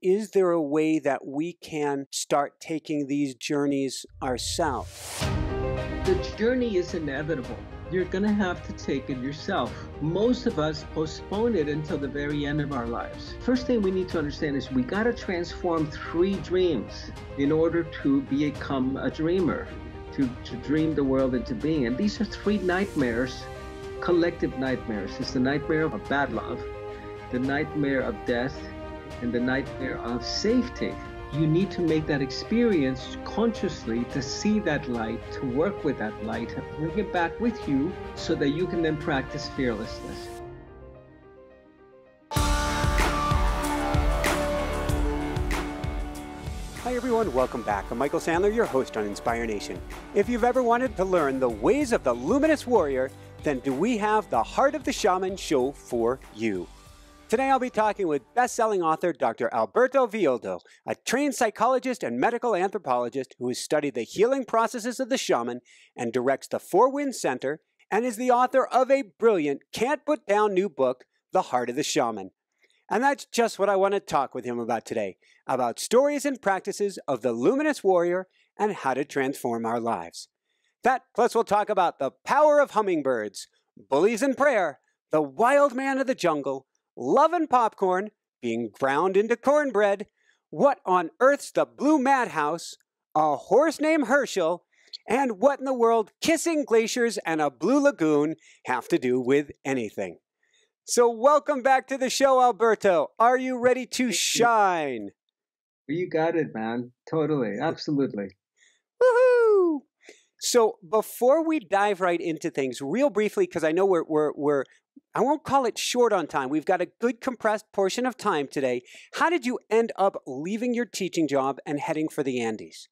is there a way that we can start taking these journeys ourselves? The journey is inevitable. You're going to have to take it yourself. Most of us postpone it until the very end of our lives. First thing we need to understand is we got to transform 3 dreams in order to become a dreamer, to dream the world into being. And these are 3 nightmares, collective nightmares. It's the nightmare of bad love, the nightmare of death, and the nightmare of safety. You need to make that experience consciously to see that light, to work with that light, and bring it back with you so that you can then practice fearlessness. Hi everyone, welcome back. I'm Michael Sandler, your host on Inspire Nation. If you've ever wanted to learn the ways of the luminous warrior, then do we have the Heart of the Shaman show for you. Today I'll be talking with best-selling author Dr. Alberto Villoldo, a trained psychologist and medical anthropologist who has studied the healing processes of the shaman and directs the Four Winds Center and is the author of a brilliant, can't-put-down new book, The Heart of the Shaman. And that's just what I want to talk with him about today, about stories and practices of the luminous warrior and how to transform our lives. That, plus we'll talk about the power of hummingbirds, bullies and prayer, the wild man of the jungle, love and popcorn, being ground into cornbread, what on earth's the Blue Madhouse, a horse named Herschel, and what in the world kissing glaciers and a blue lagoon have to do with anything. So welcome back to the show, Alberto. Are you ready to shine? You got it, man. Totally. Absolutely. Woohoo! So before we dive right into things, real briefly, because I know we're I won't call it short on time. We've got a good compressed portion of time today. How did you end up leaving your teaching job and heading for the Andes?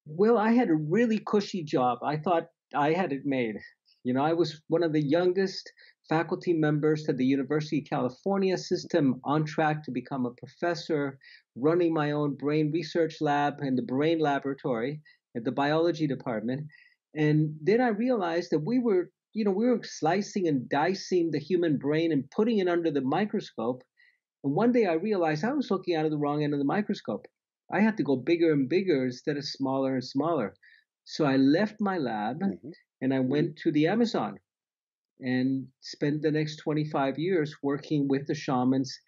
Well, I had a really cushy job. I thought I had it made. You know, I was one of the youngest faculty members to the University of California system, on track to become a professor, running my own brain research lab in the brain laboratory at the biology department. And then I realized that we were slicing and dicing the human brain and putting it under the microscope. And one day I realized I was looking out of the wrong end of the microscope. I had to go bigger and bigger instead of smaller and smaller. So I left my lab and I went to the Amazon and spent the next 25 years working with the shamans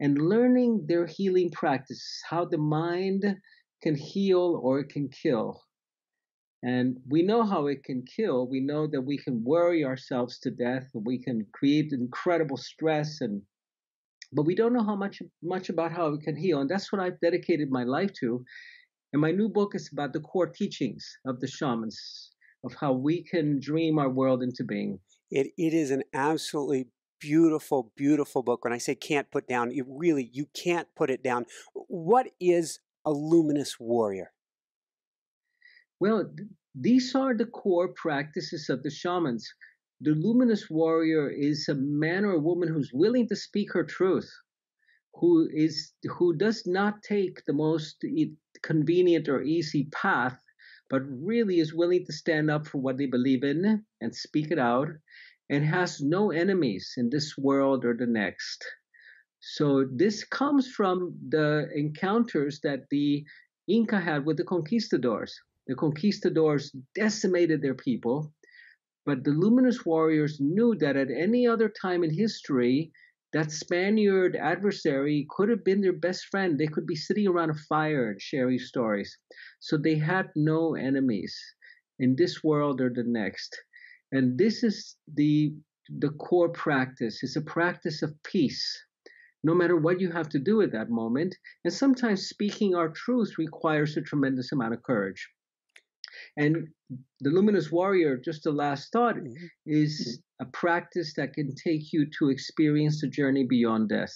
and learning their healing practices, how the mind can heal or it can kill. And we know how it can kill. We know that we can worry ourselves to death. We can create incredible stress, but we don't know much about how it can heal. And that's what I've dedicated my life to. And my new book is about the core teachings of the shamans, of how we can dream our world into being. It is an absolutely beautiful, beautiful book. When I say can't put down, you can't put it down. What is a luminous warrior? Well, these are the core practices of the shamans. The luminous warrior is a man or a woman who's willing to speak her truth, who does not take the most convenient or easy path, but really is willing to stand up for what they believe in and speak it out, and has no enemies in this world or the next. So this comes from the encounters that the Inca had with the conquistadors. The conquistadors decimated their people, but the luminous warriors knew that at any other time in history, that Spaniard adversary could have been their best friend. They could be sitting around a fire and sharing stories. So they had no enemies in this world or the next. And this is the core practice. It's a practice of peace, no matter what you have to do at that moment. And sometimes speaking our truth requires a tremendous amount of courage. And the luminous warrior, just the last thought, is a practice that can take you to experience the journey beyond death.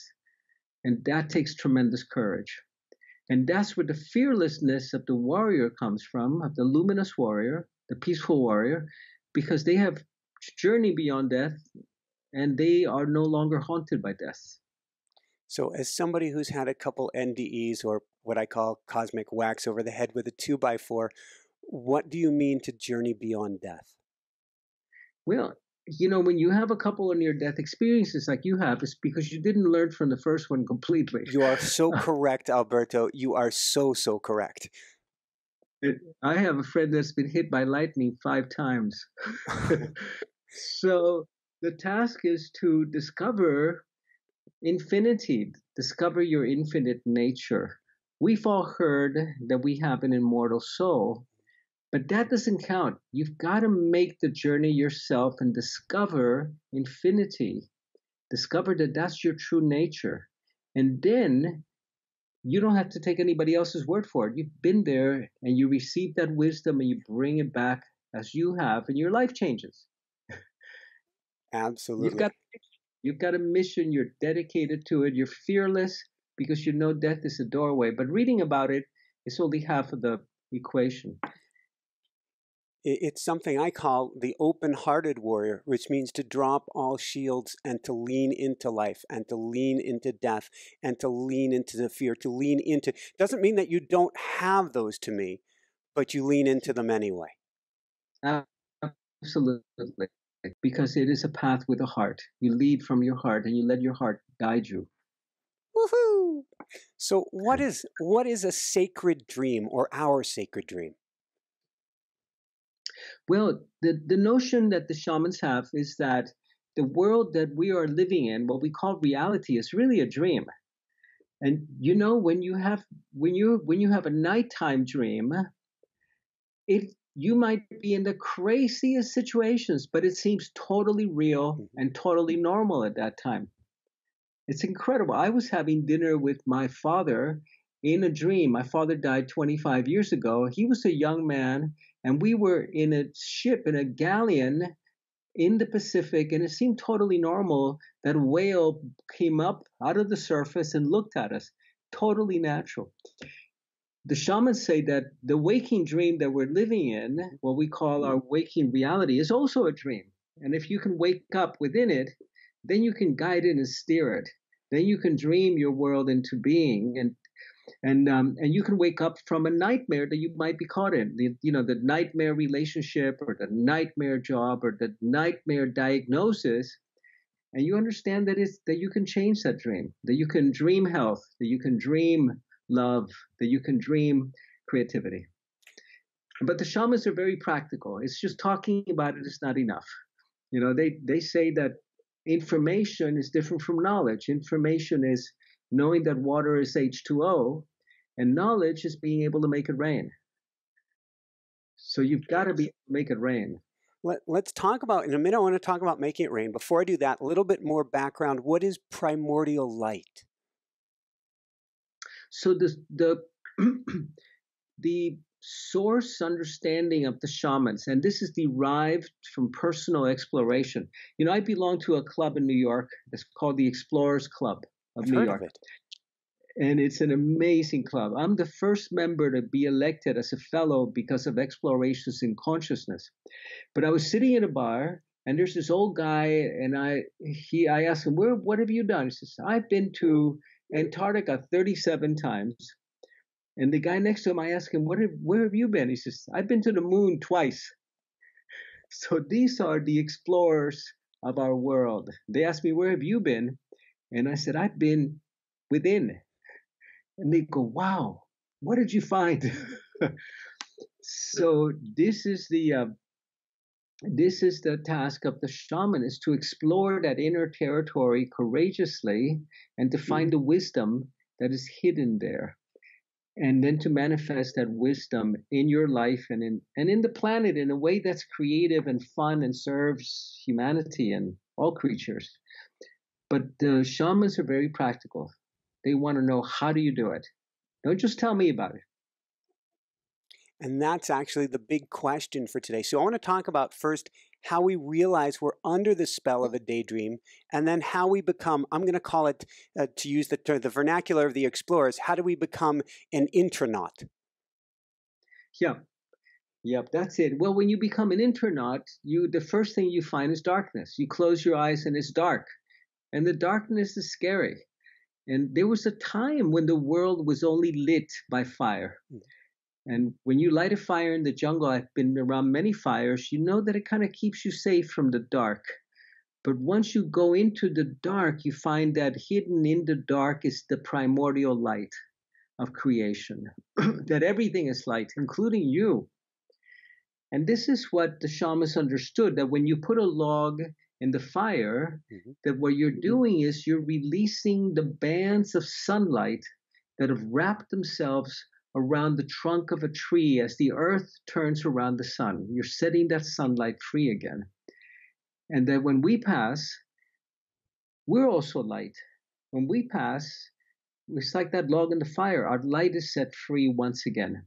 And that takes tremendous courage. And that's where the fearlessness of the warrior comes from, of the luminous warrior, the peaceful warrior, because they have journeyed beyond death and they are no longer haunted by death. So as somebody who's had a couple NDEs, or what I call cosmic whacks over the head with a 2x4, what do you mean to journey beyond death? Well, when you have a couple of near-death experiences like you have, it's because you didn't learn from the first one completely. You are so correct, Alberto. You are so, so correct. I have a friend that's been hit by lightning 5 times. So the task is to discover infinity, discover your infinite nature. We've all heard that we have an immortal soul, but that doesn't count. You've got to make the journey yourself and discover infinity. Discover that that's your true nature. And then you don't have to take anybody else's word for it. You've been there and you receive that wisdom and you bring it back as you have, and your life changes. Absolutely. You've got a mission. You're dedicated to it. You're fearless because you know death is a doorway. But reading about it is only half of the equation. It's something I call the open-hearted warrior, which means to drop all shields and to lean into life and to lean into death and to lean into the fear, to lean into. Doesn't mean that you don't have those to me, but you lean into them anyway. Absolutely. Because it is a path with a heart. You lead from your heart and you let your heart guide you. Woohoo! So what is a sacred dream, or our sacred dream? Well, the notion that the shamans have is that the world that we are living in, what we call reality, is really a dream. And when you have a nighttime dream, you might be in the craziest situations, but it seems totally real and totally normal at that time. It's incredible. I was having dinner with my father in a dream. My father died 25 years ago. He was a young man, and we were in a ship, in a galleon in the Pacific, and it seemed totally normal that a whale came up out of the surface and looked at us. Totally natural. The shamans say that the waking dream that we're living in, what we call our waking reality, is also a dream. And if you can wake up within it, then you can guide it and steer it. Then you can dream your world into being, and you can wake up from a nightmare that you might be caught in. The nightmare relationship, or the nightmare job, or the nightmare diagnosis, and you understand that you can change that dream, that you can dream health, that you can dream love, that you can dream creativity. But the shamans are very practical. It's just talking about it is not enough. They say that information is different from knowledge. Information is knowing that water is H2O, and knowledge is being able to make it rain. So you've got to be able to make it rain. Let's talk about, in a minute, I want to talk about making it rain. Before I do that, a little bit more background. What is primordial light? So the source understanding of the shamans, and this is derived from personal exploration. I belong to a club in New York that's called the Explorers Club of New York. And it's an amazing club. I'm the first member to be elected as a fellow because of explorations in consciousness. But I was sitting in a bar, and there's this old guy, and I asked him, what have you done? He says, I've been to Antarctica 37 times. And the guy next to him, I asked him, where have you been? He says, I've been to the moon twice. So these are the explorers of our world. They asked me, where have you been? And I said, I've been within. And they go, wow, what did you find? So this is the task of the shaman, is to explore that inner territory courageously and to find the wisdom that is hidden there. And then to manifest that wisdom in your life and in the planet in a way that's creative and fun and serves humanity and all creatures. But the shamans are very practical. They want to know, how do you do it? Don't just tell me about it. And that's actually the big question for today. So I want to talk about first how we realize we're under the spell of a daydream, and then how we become, I'm going to call it, to use the vernacular of the explorers, how do we become an intronaut? Yep, that's it. Well, when you become an intronaut, the first thing you find is darkness. You close your eyes and it's dark. And the darkness is scary. And there was a time when the world was only lit by fire. And when you light a fire in the jungle, I've been around many fires, you know that it kind of keeps you safe from the dark. But once you go into the dark, you find that hidden in the dark is the primordial light of creation, that everything is light, including you. And this is what the shamans understood, that when you put a log in the fire, that what you're doing is you're releasing the bands of sunlight that have wrapped themselves around the trunk of a tree as the earth turns around the sun. You're setting that sunlight free again. And that when we pass, we're also light. When we pass, it's like that log in the fire. Our light is set free once again.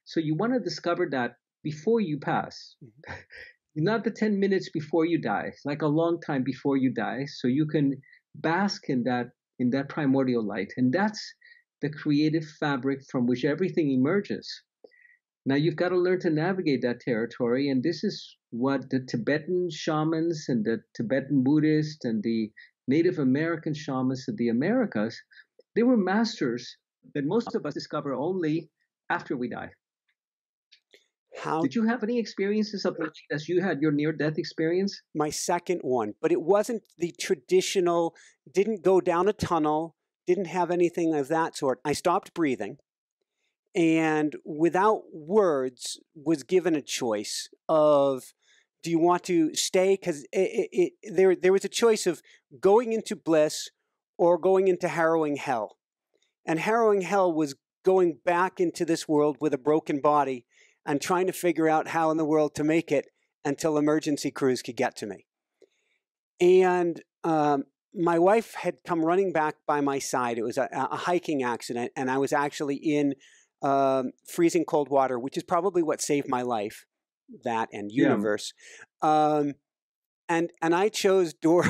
So you want to discover that before you pass. Not the 10 minutes before you die. It's like a long time before you die. So you can bask in that primordial light. And that's the creative fabric from which everything emerges. Now you've got to learn to navigate that territory, and this is what the Tibetan shamans and the Tibetan Buddhists and the Native American shamans of the Americas, they were masters that most of us discover only after we die. Did you have any experiences of as you had your near-death experience? My second one, but it wasn't the traditional, didn't go down a tunnel, didn't have anything of that sort. I stopped breathing. And without words was given a choice of, do you want to stay? Because there was a choice of going into bliss or going into harrowing hell. And harrowing hell was going back into this world with a broken body and trying to figure out how in the world to make it until emergency crews could get to me. And my wife had come running back by my side. It was a hiking accident, and I was actually in freezing cold water, which is probably what saved my life, that and universe. Yeah. And I chose door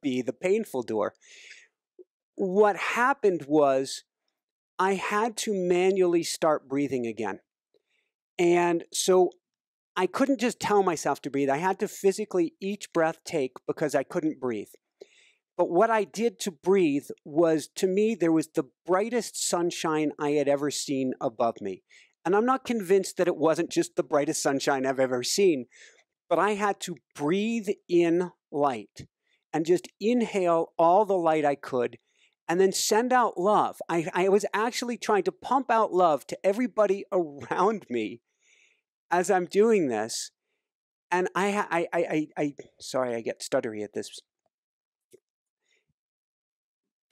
B, the painful door. What happened was I had to manually start breathing again. And so I couldn't just tell myself to breathe. I had to physically each breath take because I couldn't breathe. But what I did to breathe was, to me, there was the brightest sunshine I had ever seen above me. And I'm not convinced that it wasn't just the brightest sunshine I've ever seen, but I had to breathe in light and just inhale all the light I could and then send out love. I was actually trying to pump out love to everybody around me as I'm doing this. And sorry, I get stuttery at this.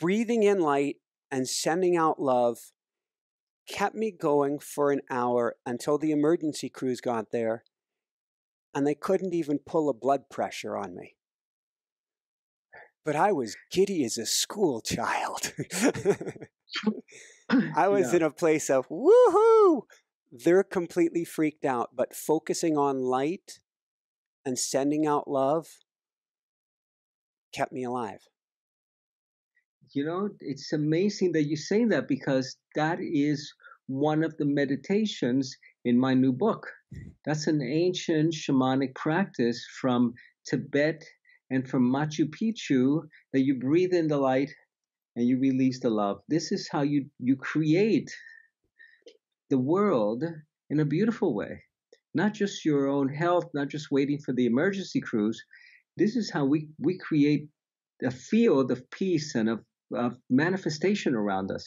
Breathing in light and sending out love kept me going for an hour until the emergency crews got there, and they couldn't even pull a blood pressure on me. But I was giddy as a school child. I was in a place of, woohoo! They're completely freaked out, but focusing on light and sending out love kept me alive. You know, it's amazing that you say that, because that is one of the meditations in my new book. That's an ancient shamanic practice from Tibet and from Machu Picchu, that you breathe in the light and you release the love. This is how you create the world in a beautiful way. Not just your own health, not just waiting for the emergency crews. This is how we create a field of peace and of manifestation around us.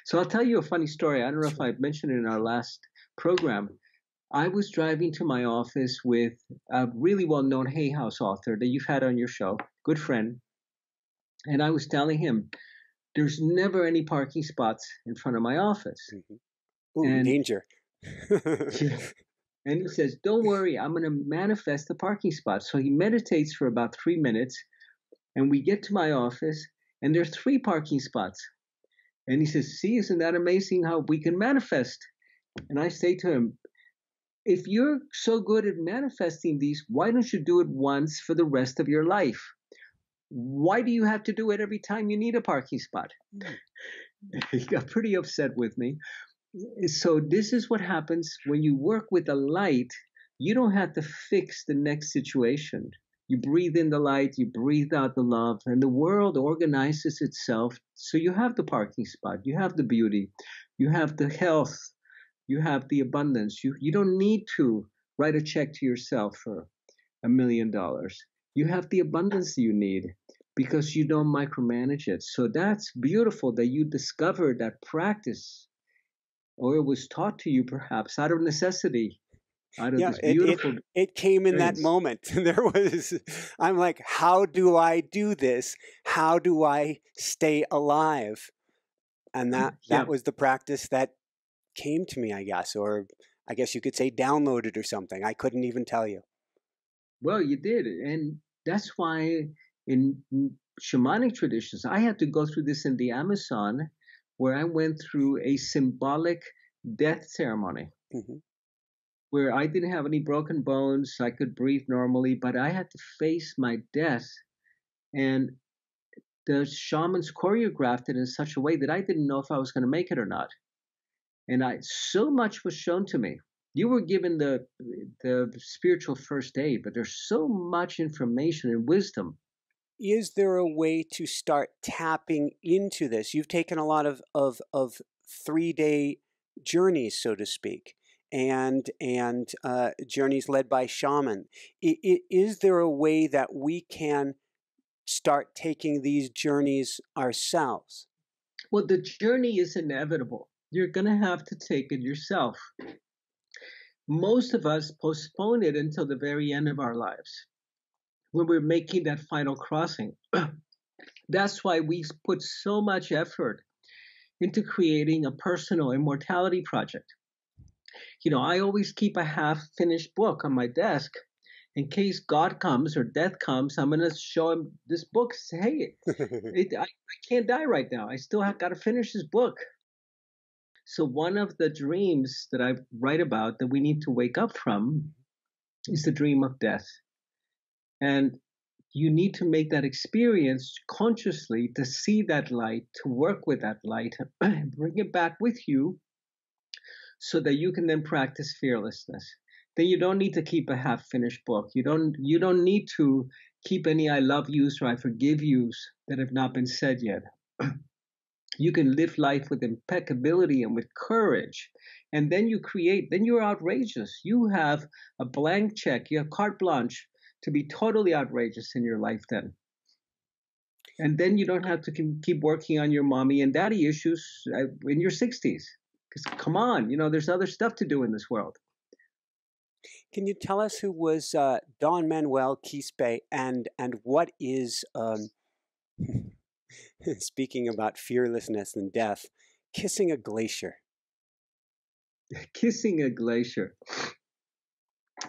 So I'll tell you a funny story. I don't know if I mentioned it in our last program. I was driving to my office with a really well-known Hay House author that you've had on your show, good friend. And I was telling him, there's never any parking spots in front of my office. Ooh, and, danger. And he says, don't worry, I'm going to manifest the parking spot. So he meditates for about 3 minutes, and we get to my office, and there are 3 parking spots. And he says, see, isn't that amazing how we can manifest? And I say to him, if you're so good at manifesting these, why don't you do it once for the rest of your life? Why do you have to do it every time you need a parking spot? He got pretty upset with me. So this is what happens when you work with the light. You don't have to fix the next situation. You breathe in the light, you breathe out the love, and the world organizes itself. So you have the parking spot, you have the beauty, you have the health, you have the abundance. You don't need to write a check to yourself for $1 million. You have the abundance you need because you don't micromanage it. So that's beautiful that you discovered that practice, or it was taught to you perhaps out of necessity, out of Yeah, this it it beautiful it came in that experience. moment. There was, I'm like, how do I do this? How do I stay alive? And that Yeah. was the practice that came to me, I guess, or I guess you could say downloaded or something. I couldn't even tell you. Well, you did. And that's why in shamanic traditions, I had to go through this in the Amazon, where I went through a symbolic death ceremony Hmm. where I didn't have any broken bones. I could breathe normally, but I had to face my death. And the shamans choreographed it in such a way that I didn't know if I was going to make it or not. And so much was shown to me. You were given the spiritual first aid, but there's so much information and wisdom. Is there a way to start tapping into this? You've taken a lot of 3-day journeys, so to speak, and journeys led by shaman. Is there a way that we can start taking these journeys ourselves? Well, the journey is inevitable. You're going to have to take it yourself. Most of us postpone it until the very end of our lives when we're making that final crossing. That's why we put so much effort into creating a personal immortality project. I always keep a half finished book on my desk in case God comes or death comes. I'm going to show him this book. Say, hey, I can't die right now. I still have got to finish this book. So, one of the dreams that I write about that we need to wake up from is the dream of death. And you need to make that experience consciously to see that light, to work with that light, bring it back with you so that you can then practice fearlessness. Then you don't need to keep a half finished book. You don't need to keep any I love yous or I forgive yous that have not been said yet. You can live life with impeccability and with courage. And then then you're outrageous. You have a blank check, you have carte blanche to be totally outrageous in your life then. And then you don't have to keep working on your mommy and daddy issues in your 60s. Because come on, there's other stuff to do in this world. Can you tell us who was Don Manuel Quispe and what is, speaking about fearlessness and death, kissing a glacier? Kissing a glacier.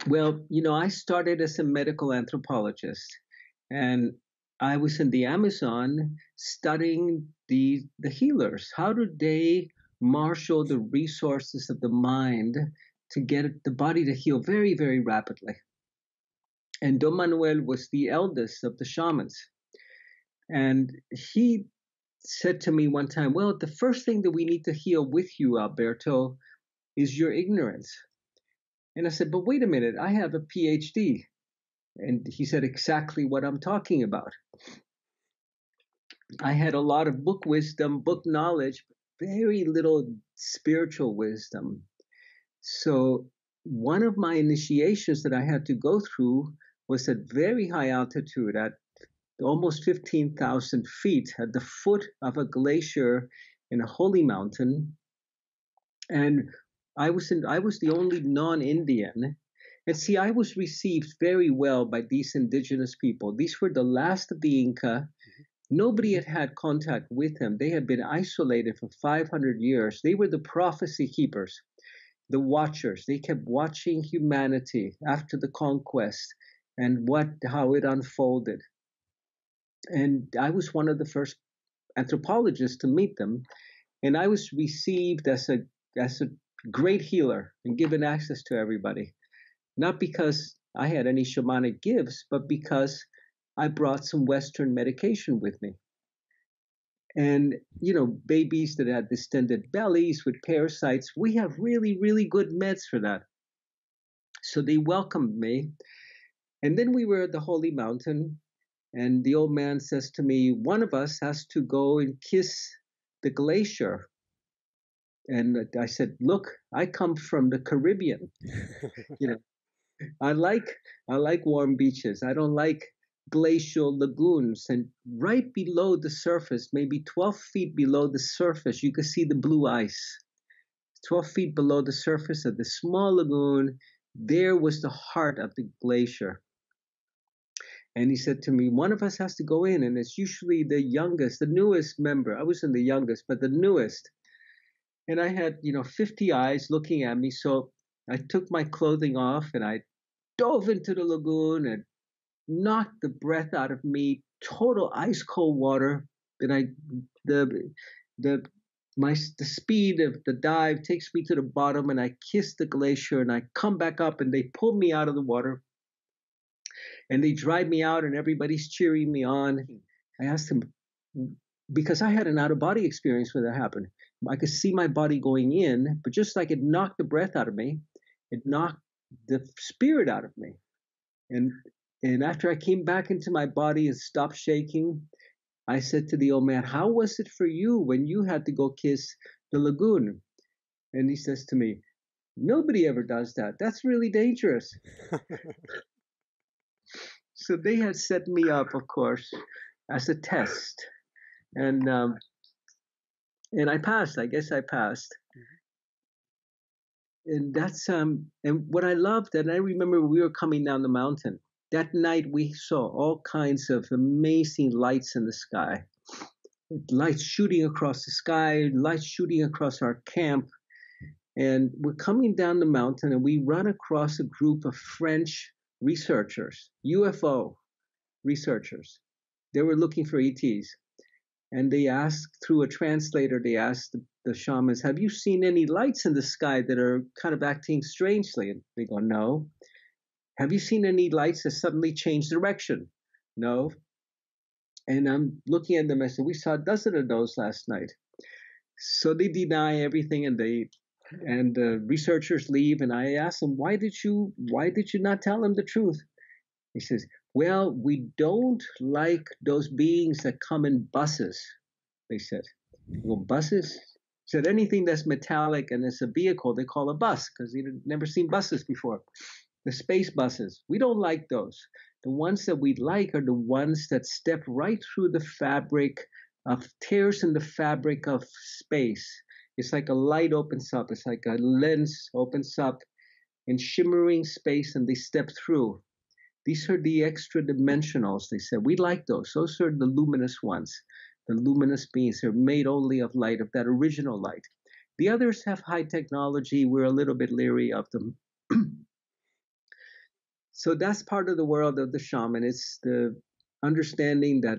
Well, I started as a medical anthropologist, and I was in the Amazon studying the healers. How do they marshal the resources of the mind to get the body to heal very, very rapidly? And Don Manuel was the eldest of the shamans. And he said to me one time, well, the first thing that we need to heal with you, Alberto, is your ignorance. And I said, but wait a minute, I have a PhD. And he said exactly what I'm talking about. I had a lot of book wisdom, book knowledge, very little spiritual wisdom. So one of my initiations that I had to go through was at very high altitude, at almost 15,000 feet, at the foot of a glacier in a holy mountain. And I was the only non-Indian. And see, I was received very well by these indigenous people. These were the last of the Inca. Nobody had had contact with them. They had been isolated for 500 years. They were the prophecy keepers, the watchers. They kept watching humanity after the conquest and how it unfolded. And I was one of the first anthropologists to meet them. And I was received as a great healer and given access to everybody. Not because I had any shamanic gifts, but because I brought some Western medication with me. And, babies that had distended bellies with parasites, we have really, really good meds for that. So they welcomed me. And then we were at the Holy Mountain, and the old man says to me, one of us has to go and kiss the glacier. And I said, look, I come from the Caribbean. I like warm beaches. I don't like glacial lagoons, and right below the surface, maybe 12 feet below the surface, you could see the blue ice. 12 feet below the surface of the small lagoon, there was the heart of the glacier. And he said to me, one of us has to go in, and it's usually the youngest, the newest member. I wasn't the youngest, but the newest. And I had, 50 eyes looking at me. So I took my clothing off and I dove into the lagoon and knocked the breath out of me, total ice cold water. And the speed of the dive takes me to the bottom, and I kiss the glacier, and I come back up, and they pull me out of the water, and they drive me out, and everybody's cheering me on. I asked them, because I had an out-of-body experience when that happened. I could see my body going in, but just like it knocked the breath out of me, it knocked the spirit out of me. And after I came back into my body and stopped shaking, I said to the old man, how was it for you when you had to go kiss the lagoon? And he says to me, nobody ever does that. That's really dangerous. So they had set me up, of course, as a test. And I passed. I guess I passed. And that's and what I loved, and I remember we were coming down the mountain. That night we saw all kinds of amazing lights in the sky. Lights shooting across the sky, lights shooting across our camp. And we're coming down the mountain, and we run across a group of French researchers, UFO researchers. They were looking for ETs. And they asked, through a translator, they asked the shamans, have you seen any lights in the sky that are kind of acting strangely? And they go, no. Have you seen any lights that suddenly change direction? No. And I'm looking at them, I said, we saw a dozen of those last night. So they deny everything, and the researchers leave, and I ask them, why did you not tell them the truth? He says, well, we don't like those beings that come in buses, they said. Well, buses? Said anything that's metallic and it's a vehicle, they call a bus, because they'd never seen buses before. The space buses, we don't like those. The ones that we like are the ones that step right through the fabric of tears in the fabric of space. It's like a light opens up. It's like a lens opens up in shimmering space, and they step through. These are the extra dimensionals, they said. We like those. Those are the luminous ones, the luminous beings. They're made only of light, of that original light. The others have high technology. We're a little bit leery of them. So that's part of the world of the shaman. It's the understanding that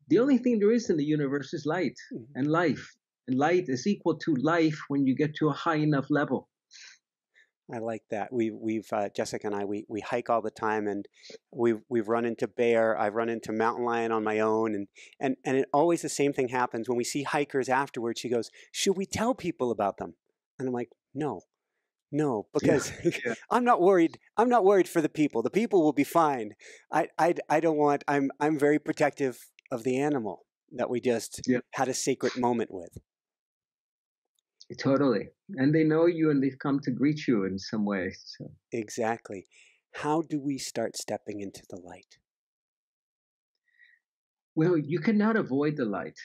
the only thing there is in the universe is light and life. And light is equal to life when you get to a high enough level. I like that. We've Jessica and I we hike all the time, and we've run into bear. I've run into mountain lion on my own, and it always the same thing happens when we see hikers afterwards. She goes, "Should we tell people about them?" And I'm like, "No, because Yeah. I'm not worried. I'm not worried for the people. The people will be fine. I don't want. I'm very protective of the animal that we just had a sacred moment with." Totally. And they know you, and they've come to greet you in some way. So. Exactly. How do we start stepping into the light? Well, you cannot avoid the light.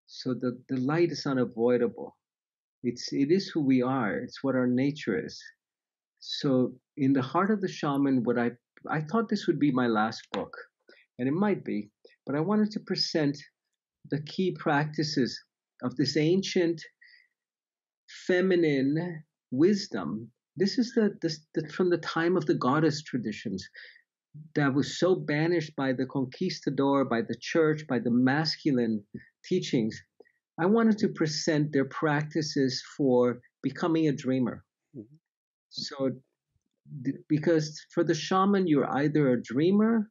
So the light is unavoidable. It is who we are. It's what our nature is. So in the heart of the shaman, what I thought this would be my last book, and it might be, but I wanted to present the key practices of this ancient feminine wisdom. This is from the time of the goddess traditions that was so banished by the conquistador, by the church, by the masculine teachings. I wanted to present their practices for becoming a dreamer. Mm-hmm. So, because for the shaman, you're either a dreamer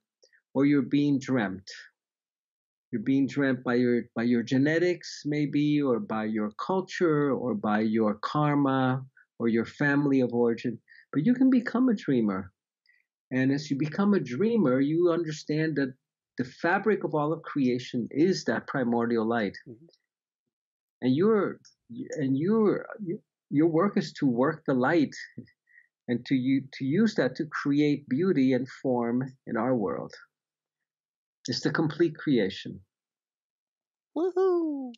or you're being dreamt. You're being dreamt by your genetics, maybe, or by your culture, or by your karma, or your family of origin. But you can become a dreamer. And as you become a dreamer, you understand that the fabric of all of creation is that primordial light. Mm-hmm. And your work is to work the light and to use that to create beauty and form in our world. It's the complete creation. Woohoo!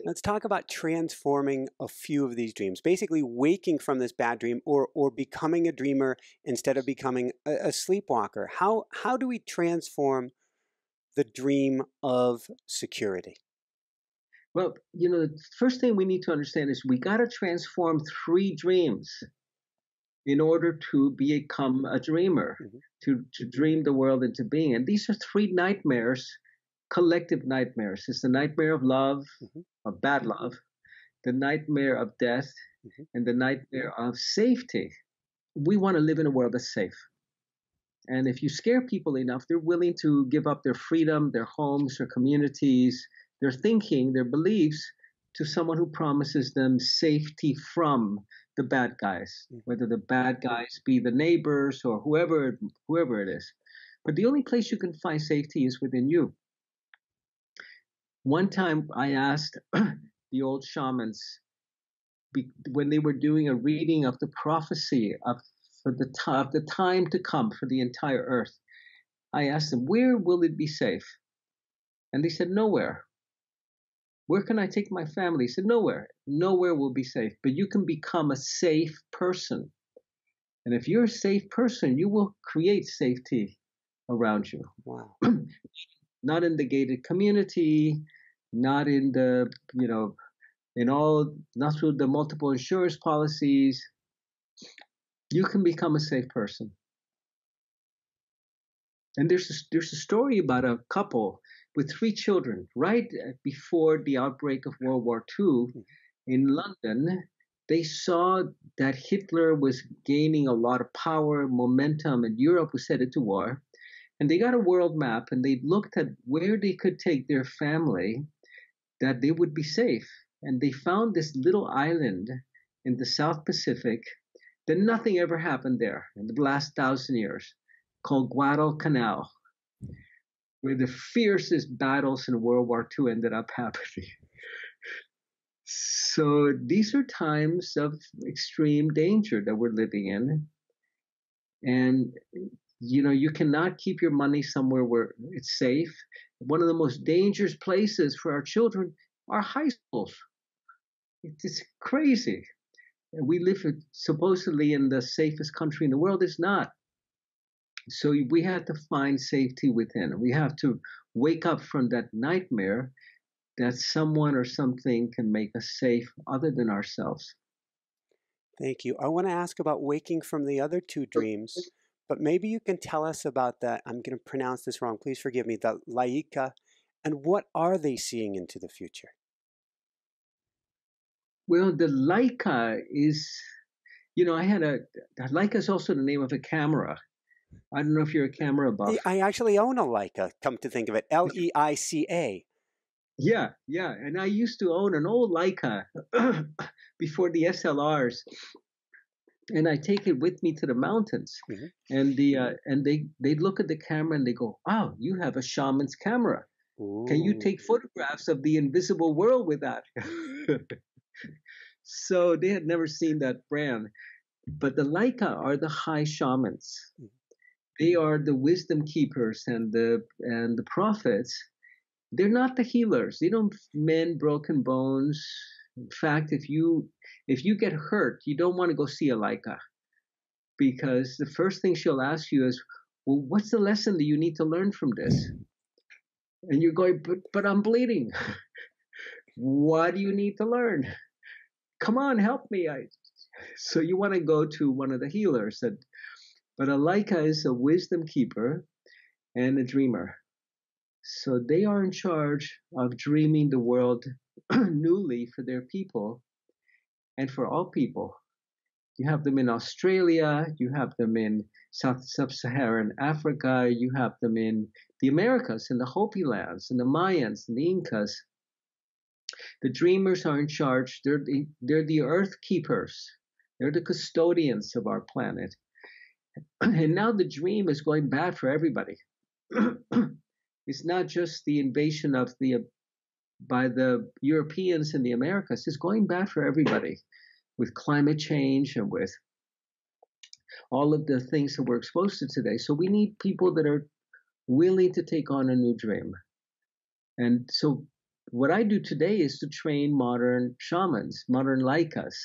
Let's talk about transforming a few of these dreams. Basically, waking from this bad dream, or becoming a dreamer instead of becoming a sleepwalker. How do we transform the dream of security? Well, the first thing we need to understand is we got to transform 3 dreams in order to become a dreamer, to dream the world into being. And these are 3 nightmares, collective nightmares. It's the nightmare of love, of bad love, the nightmare of death, and the nightmare of safety. We want to live in a world that's safe. And if you scare people enough, they're willing to give up their freedom, their homes, their communities, their thinking, their beliefs to someone who promises them safety from the bad guys, whether the bad guys be the neighbors or whoever it is. But the only place you can find safety is within you. One time I asked the old shamans, when they were doing a reading of the prophecy of the time to come for the entire earth, I asked them, where will it be safe? And they said, nowhere. Where can I take my family? He said, nowhere. Nowhere will be safe, but you can become a safe person. And if you're a safe person, you will create safety around you. Wow. Not in the gated community, not in the, not through the multiple insurance policies. You can become a safe person. And there's a story about a couple with 3 children right before the outbreak of World War II in London. They saw that Hitler was gaining a lot of power, momentum, and Europe was headed to war. And they got a world map and they looked at where they could take their family that they would be safe. And they found this little island in the South Pacific that nothing ever happened there in the last 1,000 years, called Guadalcanal, where the fiercest battles in World War II ended up happening. So these are times of extreme danger that we're living in. And, you cannot keep your money somewhere where it's safe. One of the most dangerous places for our children are high schools. It's crazy. We live supposedly in the safest country in the world. It's not. So we have to find safety within. We have to wake up from that nightmare that someone or something can make us safe other than ourselves. Thank you. I want to ask about waking from the other 2 dreams, but maybe you can tell us about that. I'm going to pronounce this wrong. Please forgive me. The Laika. And what are they seeing into the future? Well, the Leica is, Leica is also the name of a camera. I don't know if you're a camera buff. I actually own a Leica, come to think of it. Leica. Yeah. And I used to own an old Leica before the SLRs. And I take it with me to the mountains. And they look at the camera and they go, "Oh, you have a shaman's camera. Ooh. Can you take photographs of the invisible world with that?" So they had never seen that brand. But the Leica are the high shamans. They are the wisdom keepers and the prophets. They're not the healers. They don't mend broken bones. In fact, if you get hurt, you don't want to go see a Leica, because the first thing she'll ask you is, "Well, what's the lesson that you need to learn from this?" And you're going, but I'm bleeding. What do you need to learn? Come on, help me. So you want to go to one of the healers. But a Leica is a wisdom keeper and a dreamer. So they are in charge of dreaming the world newly for their people and for all people. You have them in Australia, you have them in sub-Saharan Africa, you have them in the Americas, in the Hopi lands, in the Mayans, and the Incas. The dreamers are in charge. They're the earth keepers. They're the custodians of our planet. And now the dream is going bad for everybody. It's not just the invasion by the Europeans in the Americas. It's going bad for everybody, with climate change and with all of the things that we're exposed to today. So we need people that are willing to take on a new dream. And so what I do today is to train modern shamans, modern laikas,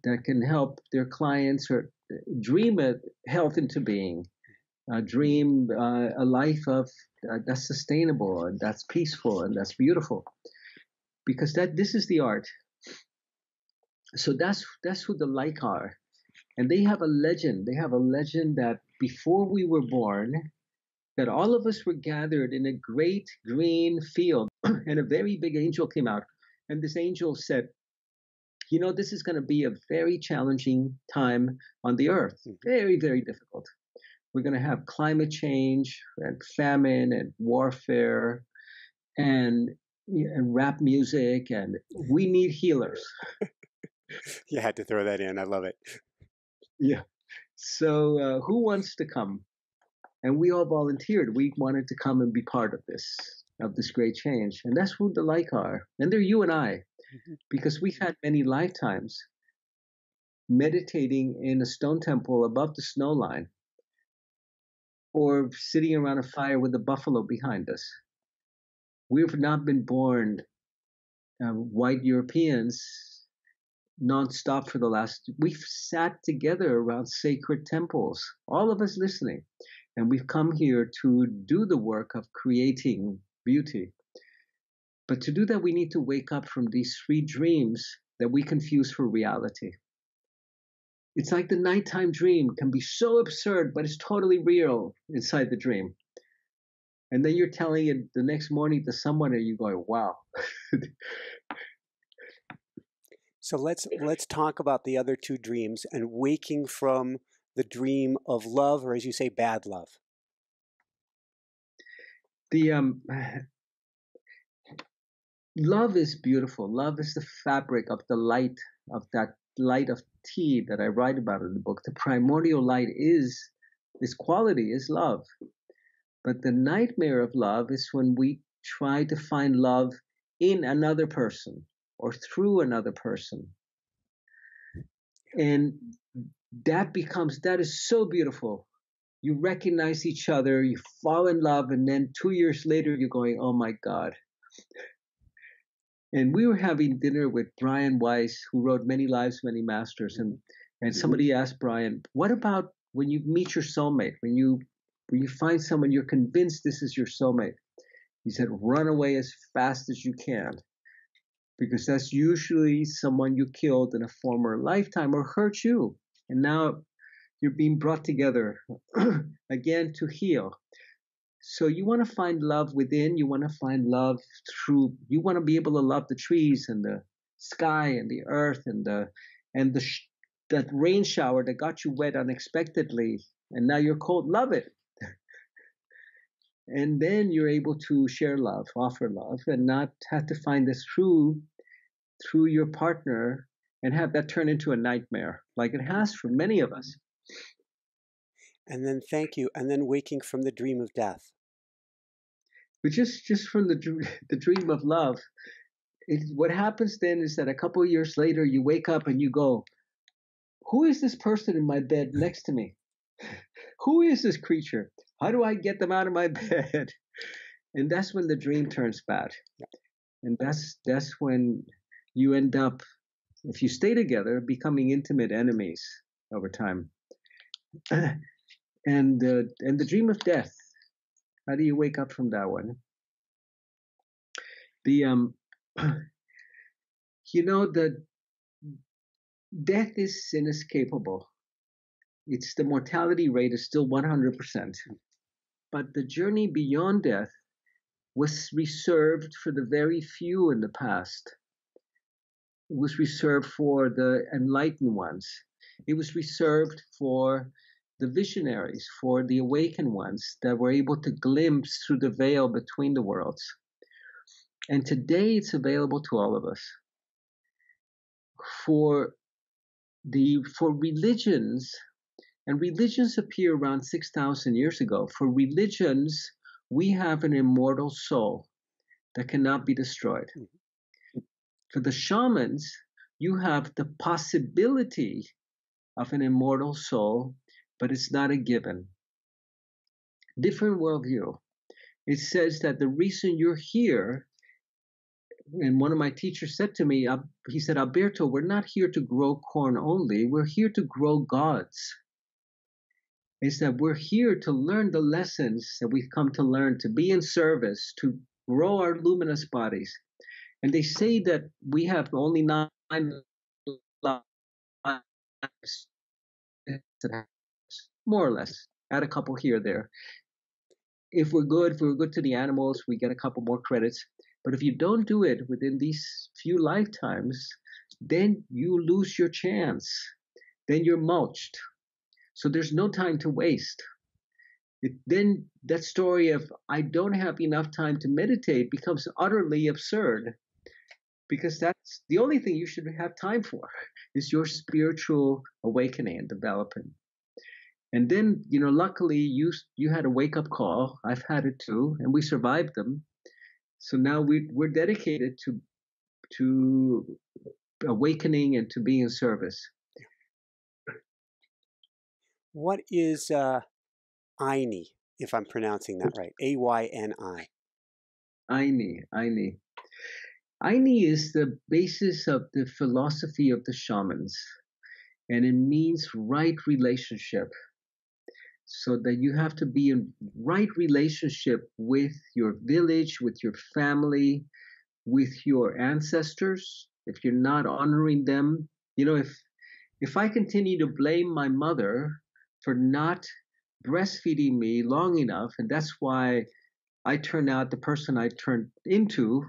that can help their clients or dream a health into being, dream a life of that's sustainable and that's peaceful and that's beautiful, because this is the art. So that's who the Laika are, and they have a legend. They have a legend that before we were born, that all of us were gathered in a great green field, and a very big angel came out, and this angel said, this is going to be a very challenging time on the earth, very, very difficult. We're going to have climate change and famine and warfare and rap music, and we need healers. You had to throw that in. I love it. Yeah. So who wants to come? And we all volunteered. We wanted to come and be part of this great change. And that's who the Laika are. And they're you and I, because we've had many lifetimes meditating in a stone temple above the snow line, or sitting around a fire with a buffalo behind us. We've not been born white Europeans nonstop for the last. We've sat together around sacred temples, all of us listening, and we've come here to do the work of creating beauty. But to do that, we need to wake up from these three dreams that we confuse for reality. It's like the nighttime dream can be so absurd, but it's totally real inside the dream. And then you're telling it the next morning to someone, and you're going, "Wow." So let's talk about the other two dreams and waking from the dream of love, or as you say, bad love. The love is beautiful. Love is the fabric of the light, of that light of tea that I write about in the book. The primordial light is this quality is love. But the nightmare of love is when we try to find love in another person or through another person. And that is so beautiful. You recognize each other, you fall in love, and then 2 years later you're going, "Oh my God." And we were having dinner with Brian Weiss, who wrote Many Lives, Many Masters. And somebody asked Brian, what about when you meet your soulmate, when you find someone you're convinced this is your soulmate? He said, run away as fast as you can, because that's usually someone you killed in a former lifetime or hurt you. And now you're being brought together again to heal. So you want to find love within, you want to find love through, you want to be able to love the trees and the sky and the earth and that rain shower that got you wet unexpectedly and now you're cold. Love it. And then you're able to share love, offer love, and not have to find this through your partner and have that turn into a nightmare like it has for many of us. And then thank you. And then waking from the dream of death. But just from the dream of love, what happens then is that a couple of years later, you wake up and you go, who is this person in my bed next to me? Who is this creature? How do I get them out of my bed? And that's when the dream turns bad. And that's when you end up, if you stay together, becoming intimate enemies over time. And the dream of death, how do you wake up from that one? The the death is inescapable. It's the mortality rate is still 100%. But the journey beyond death was reserved for the very few in the past. It was reserved for the enlightened ones. It was reserved for the visionaries, for the awakened ones that were able to glimpse through the veil between the worlds. And today it's available to all of us. For religions, and religions appear around 6,000 years ago. For religions, we have an immortal soul that cannot be destroyed. For the shamans, you have the possibility of an immortal soul, but it's not a given. different worldview. It says that the reason you're here, and one of my teachers said to me, he said, Alberto, we're not here to grow corn only, we're here to grow gods. Is that we're here to learn the lessons that we've come to learn, to be in service, to grow our luminous bodies. And they say that we have only 9 lives, more or less, add a couple here or there. If we're good to the animals, we get a couple more credits. But if you don't do it within these few lifetimes, then you lose your chance. Then you're mulched. So there's no time to waste. Then that story of I don't have enough time to meditate becomes utterly absurd, because that's the only thing you should have time for is your spiritual awakening and developing. And then, luckily you had a wake-up call. I've had it too, and we survived them. So now we're dedicated to awakening and to being in service. What is Ayni, if I'm pronouncing that right? Ayni. Ayni. Ayni is the basis of the philosophy of the shamans, and it means right relationship. So that you have to be in right relationship with your village, with your family, with your ancestors. If you're not honoring them, if I continue to blame my mother for not breastfeeding me long enough, and that's why I turned out the person I turned into,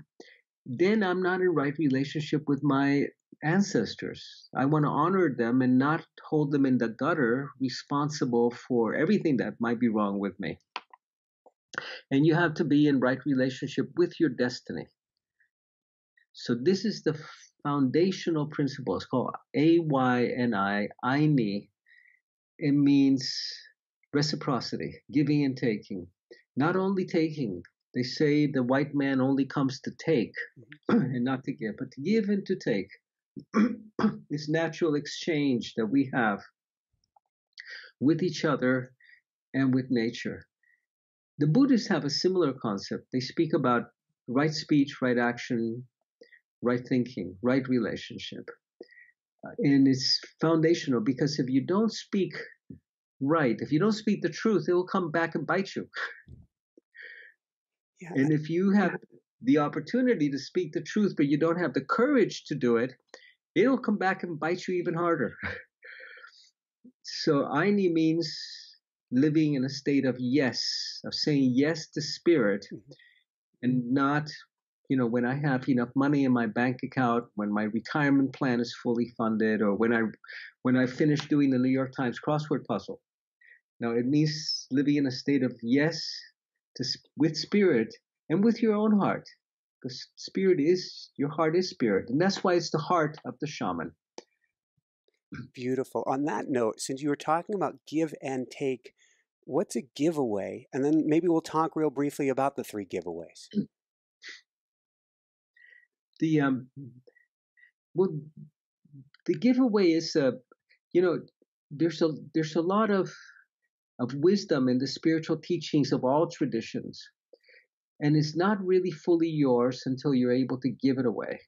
then I'm not in right relationship with my ancestors. I want to honor them and not hold them in the gutter responsible for everything that might be wrong with me. And you have to be in right relationship with your destiny. So this is the foundational principle. It's called Ayni, Ayni. It means reciprocity, giving and taking. Not only taking. They say the white man only comes to take and not to give, but to give and to take. This natural exchange that we have with each other and with nature. The Buddhists have a similar concept. They speak about right speech, right action, right thinking, right relationship. And it's foundational, because if you don't speak right, if you don't speak the truth, it will come back and bite you. Yeah. And if you have the opportunity to speak the truth, but you don't have the courage to do it, it'll come back and bite you even harder. So Ayni means living in a state of yes, of saying yes to spirit, and not, when I have enough money in my bank account, when my retirement plan is fully funded, or when I finish doing the New York Times crossword puzzle. Now it means living in a state of yes with spirit and with your own heart, because your heart is spirit, and that's why it's the heart of the shaman. Beautiful. On that note, since you were talking about give and take, what's a giveaway? And then maybe we'll talk real briefly about the 3 giveaways. The giveaway is there's a lot of wisdom in the spiritual teachings of all traditions, and it's not really fully yours until you're able to give it away.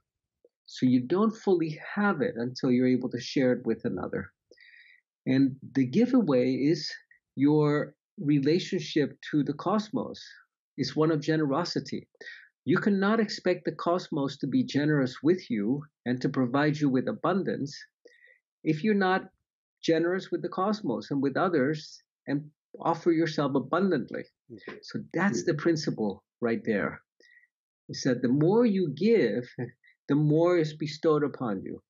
So you don't fully have it until you're able to share it with another. And the giveaway is your relationship to the cosmos. It's one of generosity. You cannot expect the cosmos to be generous with you and to provide you with abundance if you're not generous with the cosmos and with others and offer yourself abundantly. So that's the principle right there. Is that the more you give, the more is bestowed upon you.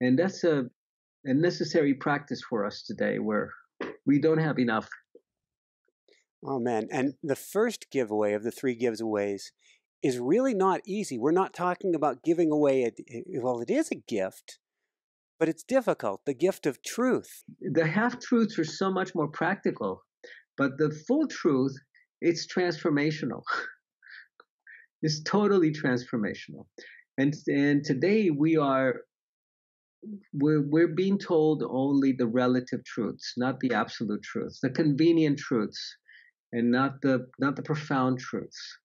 And that's a necessary practice for us today, where we don't have enough. Oh, man. And the first giveaway of the 3 giveaways is really not easy. We're not talking about giving away well, it is a gift, but it's difficult. The gift of truth. The half-truths are so much more practical, but the full truth, it's transformational. It's totally transformational. And today we are we're being told only the relative truths, not the absolute truths, the convenient truths, and not the profound truths.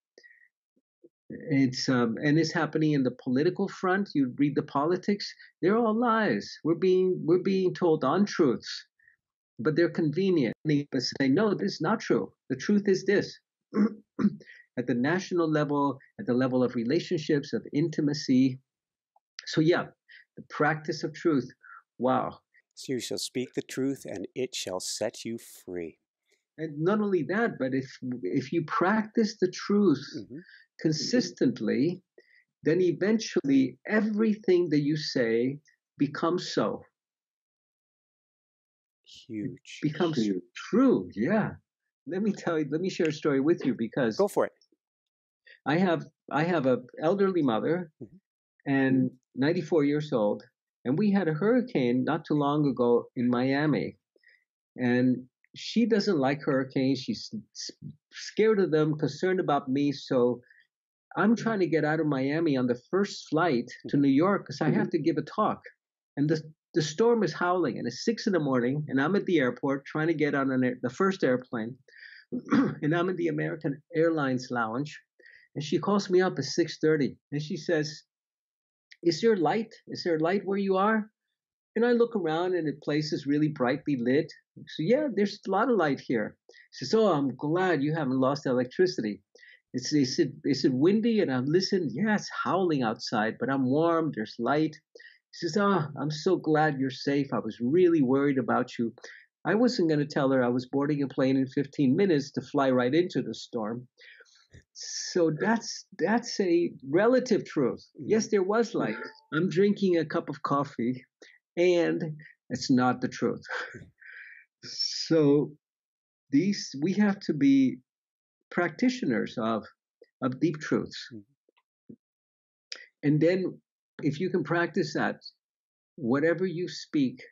It's happening in the political front. You read the politics; they're all lies. We're being told untruths, but they're convenient. But say, no, this is not true. The truth is this. At the national level, at the level of relationships, of intimacy. So yeah, the practice of truth. Wow. So you shall speak the truth, and it shall set you free. And not only that, but if you practice the truth consistently, then eventually everything that you say becomes so. Huge. It becomes true. Yeah. Let me share a story with you, because go for it. I have an elderly mother and 94 years old, and we had a hurricane not too long ago in Miami. And she doesn't like hurricanes. She's scared of them, concerned about me. So I'm trying to get out of Miami on the first flight to New York because I have to give a talk. And the storm is howling, and it's 6 a.m, and I'm at the airport trying to get on the first airplane. And I'm in the American Airlines lounge. And she calls me up at 6:30, and she says, Is there light? Is there light where you are? And I look around, and the place is really brightly lit. So yeah, there's a lot of light here. She says, oh, I'm glad you haven't lost electricity. Is it windy? And I'm listening. Yeah, it's howling outside, but I'm warm. There's light. She says, oh, I'm so glad you're safe. I was really worried about you. I wasn't going to tell her I was boarding a plane in 15 minutes to fly right into the storm. So that's a relative truth. Yes, there was light. I'm drinking a cup of coffee, and it's not the truth. So we have to be practitioners of deep truths. And then if you can practice that, whatever you speak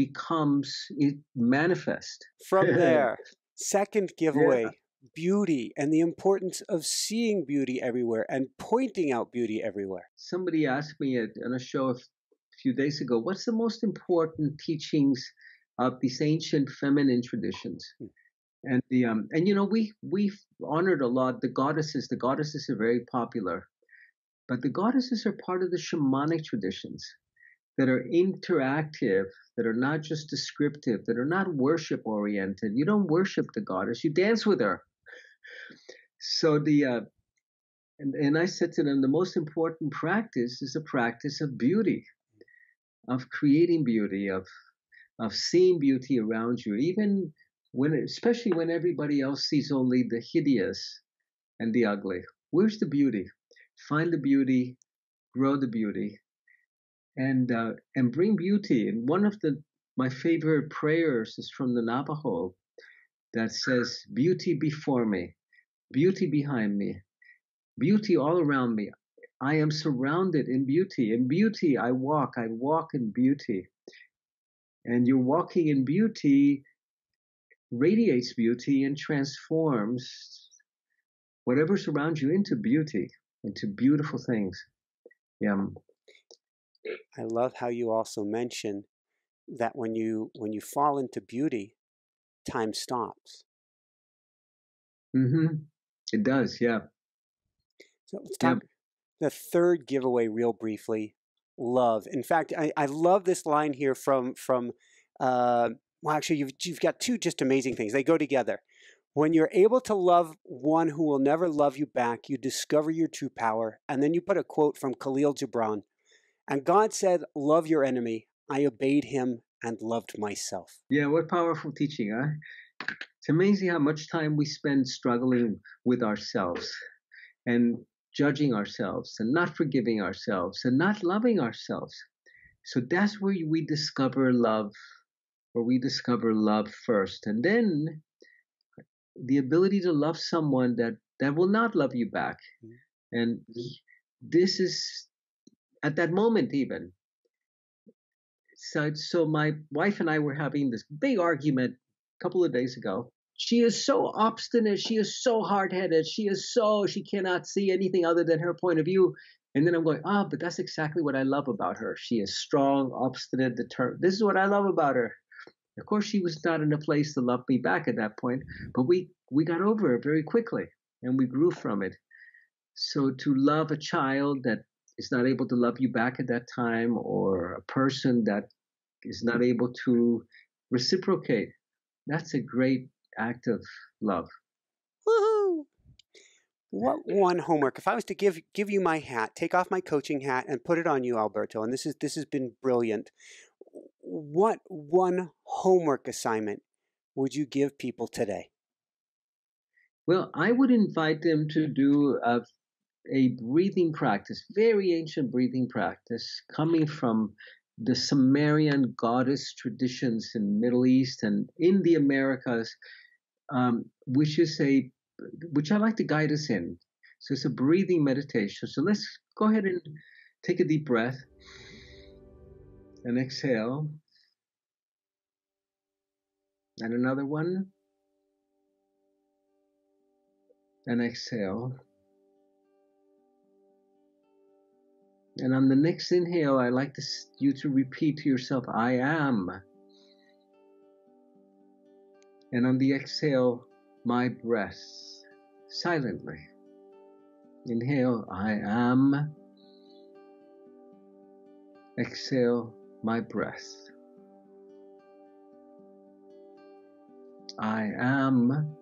it manifests. From there, second giveaway, beauty and the importance of seeing beauty everywhere and pointing out beauty everywhere. Somebody asked me on a show a few days ago, what's the most important teachings of these ancient feminine traditions? And we've honored a lot the goddesses. The goddesses are very popular, but the goddesses are part of the shamanic traditions that are interactive, that are not just descriptive, that are not worship oriented. You don't worship the goddess, you dance with her. So and I said to them, the most important practice is a practice of beauty, of creating beauty, of seeing beauty around you, even especially when everybody else sees only the hideous and the ugly. Where's the beauty? Find the beauty, grow the beauty, and bring beauty. And one of my favorite prayers is from the Navajo that says, beauty before me, beauty behind me, beauty all around me. I am surrounded in beauty. In beauty I walk in beauty. And your walking in beauty radiates beauty and transforms whatever's around you into beauty, into beautiful things. Yeah. I love how you also mention that when you fall into beauty, time stops. It does, yeah. So let's talk the third giveaway real briefly. Love. In fact, I love this line here from well, actually, you've got two just amazing things. They go together. When you're able to love one who will never love you back, you discover your true power. And then you put a quote from Khalil Gibran. And God said, love your enemy. I obeyed him and loved myself. Yeah, what powerful teaching, huh? It's amazing how much time we spend struggling with ourselves and judging ourselves and not forgiving ourselves and not loving ourselves. So that's where we discover love, where we discover love first. And then the ability to love someone that will not love you back. And this is at that moment even. So my wife and I were having this big argument a couple of days ago. She is so obstinate. She is so hard-headed. She cannot see anything other than her point of view. And then I'm going, but that's exactly what I love about her. She is strong, obstinate, determined. This is what I love about her. Of course, she was not in a place to love me back at that point, but we got over it very quickly and we grew from it. So to love a child that is not able to love you back at that time, or a person that is not able to reciprocate, that's a great act of love. Woohoo! What one homework, if I was to give you my hat, take off my coaching hat and put it on you, Alberto, and this has been brilliant. What one homework assignment would you give people today? Well, I would invite them to do a breathing practice, very ancient breathing practice, coming from the Sumerian goddess traditions in the Middle East and in the Americas, which I like to guide us in. So it's a breathing meditation. So let's go ahead and take a deep breath and exhale. And another one. And exhale. And on the next inhale, I'd like you to repeat to yourself, I am. And on the exhale, my breath, silently. Inhale, I am. Exhale, my breath. I am.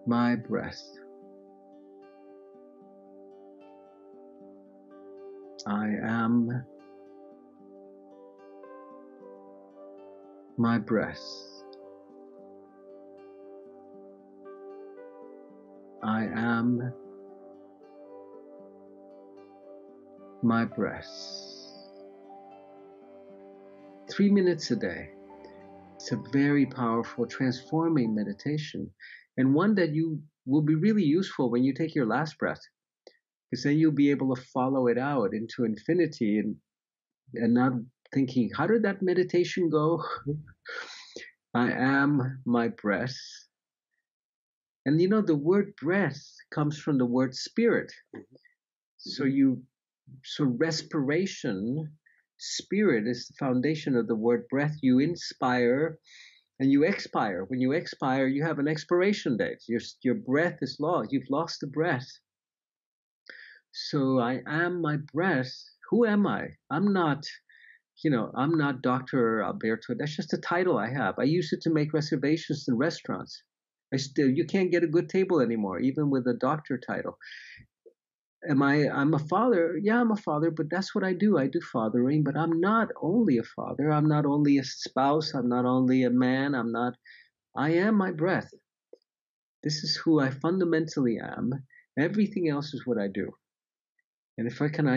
My breath. I am. My breath. I am. My breath. 3 minutes a day. It's a very powerful, transforming meditation, and one that you will be really useful when you take your last breath, because then you'll be able to follow it out into infinity and not thinking, how did that meditation go? I am my breath. And you know, the word breath comes from the word spirit. So respiration, spirit is the foundation of the word breath. You inspire and you expire. When you expire, you have an expiration date. Your breath is lost. You've lost the breath. So I am my breath. Who am I? I'm not Dr. Alberto. That's just a title I have. I use it to make reservations in restaurants. You can't get a good table anymore, even with a doctor title. I'm a father. Yeah, I'm a father, but that's what I do. I do fathering, but I'm not only a father. I'm not only a spouse. I'm not only a man. I am my breath. This is who I fundamentally am. Everything else is what I do. And if I can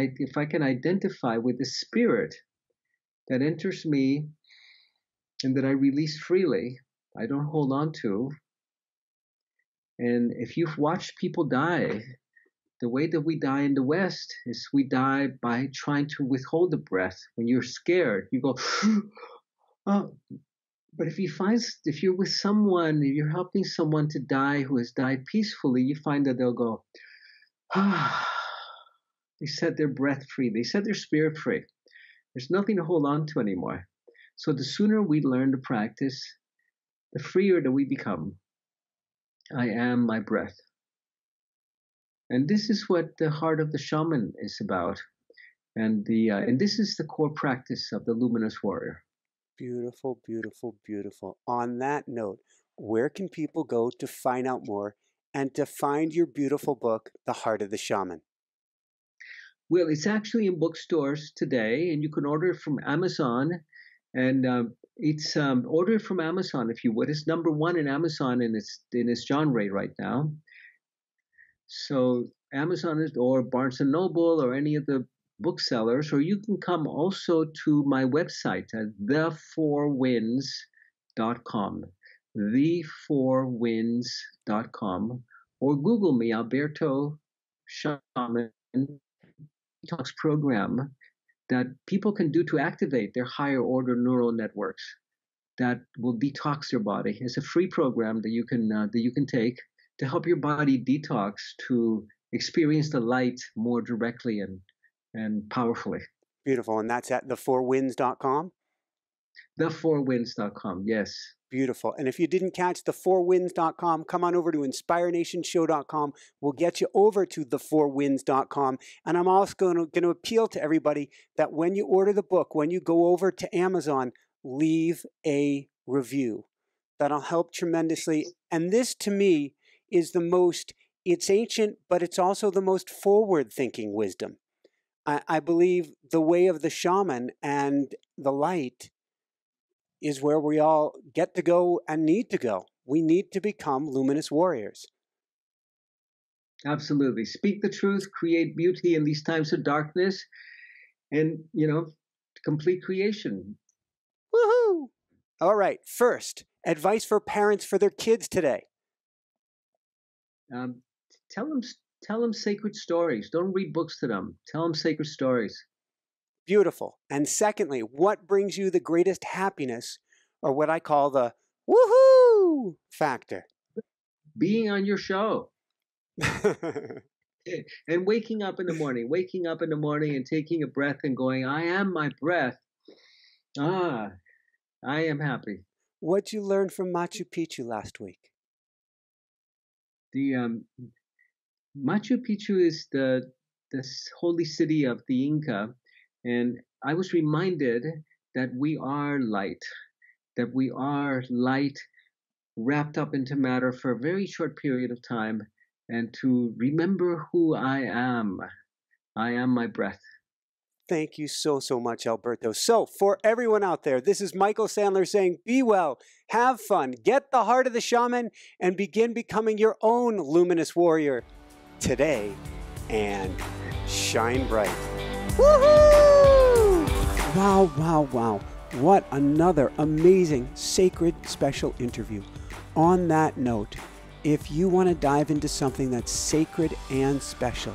identify with the spirit that enters me and that I release freely, I don't hold on to. And if you've watched people die, the way that we die in the West is we die by trying to withhold the breath. When you're scared, you go, oh. But if you're with someone, if you're helping someone to die who has died peacefully, you find that they'll go, they set their breath free. They set their spirit free. There's nothing to hold on to anymore. So the sooner we learn to practice, the freer that we become. I am my breath. And this is what the heart of the shaman is about. And this is the core practice of the luminous warrior. Beautiful, beautiful, beautiful. On that note, where can people go to find out more and to find your beautiful book, The Heart of the Shaman? Well, it's actually in bookstores today, and you can order it from Amazon. And it's order it from Amazon if you would. It's number one in Amazon in its genre right now. So Amazon or Barnes and Noble or any of the booksellers, or you can come also to my website at thefourwinds.com, thefourwinds.com, or Google me, Alberto Shaman Detox Program, that people can do to activate their higher order neural networks that will detox your body. It's a free program that you can take. to help your body detox, to experience the light more directly and powerfully. Beautiful. And that's at thefourwinds.com? Thefourwinds.com, yes. Beautiful. And if you didn't catch thefourwinds.com, come on over to inspirenationshow.com. We'll get you over to thefourwinds.com. And I'm also going to appeal to everybody that when you order the book, when you go over to Amazon, leave a review. That'll help tremendously. And this, to me, is the most, it's ancient, but it's also the most forward-thinking wisdom. I believe the way of the shaman and the light is where we all get to go and need to go. We need to become luminous warriors. Absolutely. Speak the truth, create beauty in these times of darkness, and, complete creation. Woohoo! All right. First, advice for parents for their kids today. Tell them sacred stories. Don't read books to them. Tell them sacred stories. Beautiful. And secondly, what brings you the greatest happiness, or what I call the woohoo factor? Being on your show. And waking up in the morning and taking a breath and going, I am my breath. I am happy. What'd you learn from Machu Picchu last week? The Machu Picchu is the holy city of the Inca, and I was reminded that we are light wrapped up into matter for a very short period of time, and to remember who I am. I am my breath. Thank you so, so much, Alberto. So for everyone out there, this is Michael Sandler saying, be well, have fun, get the heart of the shaman, and begin becoming your own luminous warrior today, and shine bright. Woohoo! Wow, wow, wow. What another amazing, sacred, special interview. On that note, if you want to dive into something that's sacred and special,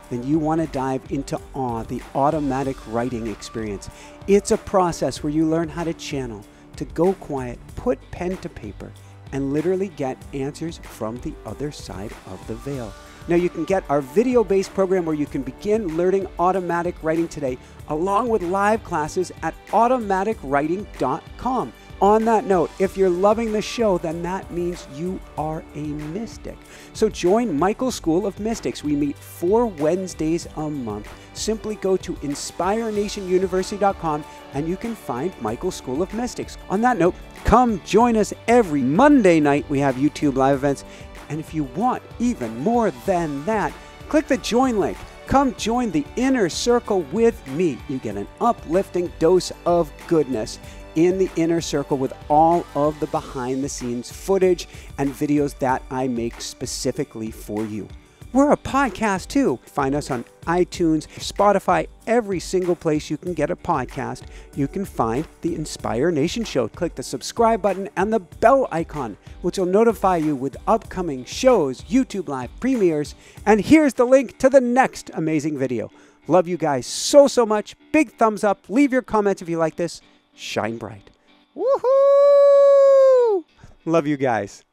then you want to dive into the automatic writing experience. It's a process where you learn how to channel, to go quiet, put pen to paper, and literally get answers from the other side of the veil. Now you can get our video-based program where you can begin learning automatic writing today, along with live classes at automaticwriting.com. On that note, if you're loving the show, then that means you are a mystic. So join Michael's School of Mystics. We meet 4 Wednesdays a month. Simply go to inspirenationuniversity.com and you can find Michael's School of Mystics. On that note, come join us every Monday night. We have YouTube live events. And if you want even more than that, click the join link. Come join the inner circle with me. You get an uplifting dose of goodness in the inner circle with all of the behind the scenes footage and videos that I make specifically for you. We're a podcast too. Find us on iTunes, Spotify, every single place you can get a podcast. You can find the Inspire Nation Show. Click the subscribe button and the bell icon, which will notify you with upcoming shows, YouTube Live premieres, and here's the link to the next amazing video. Love you guys so, so much. Big thumbs up. Leave your comments if you like this. Shine bright. Woohoo! Love you guys.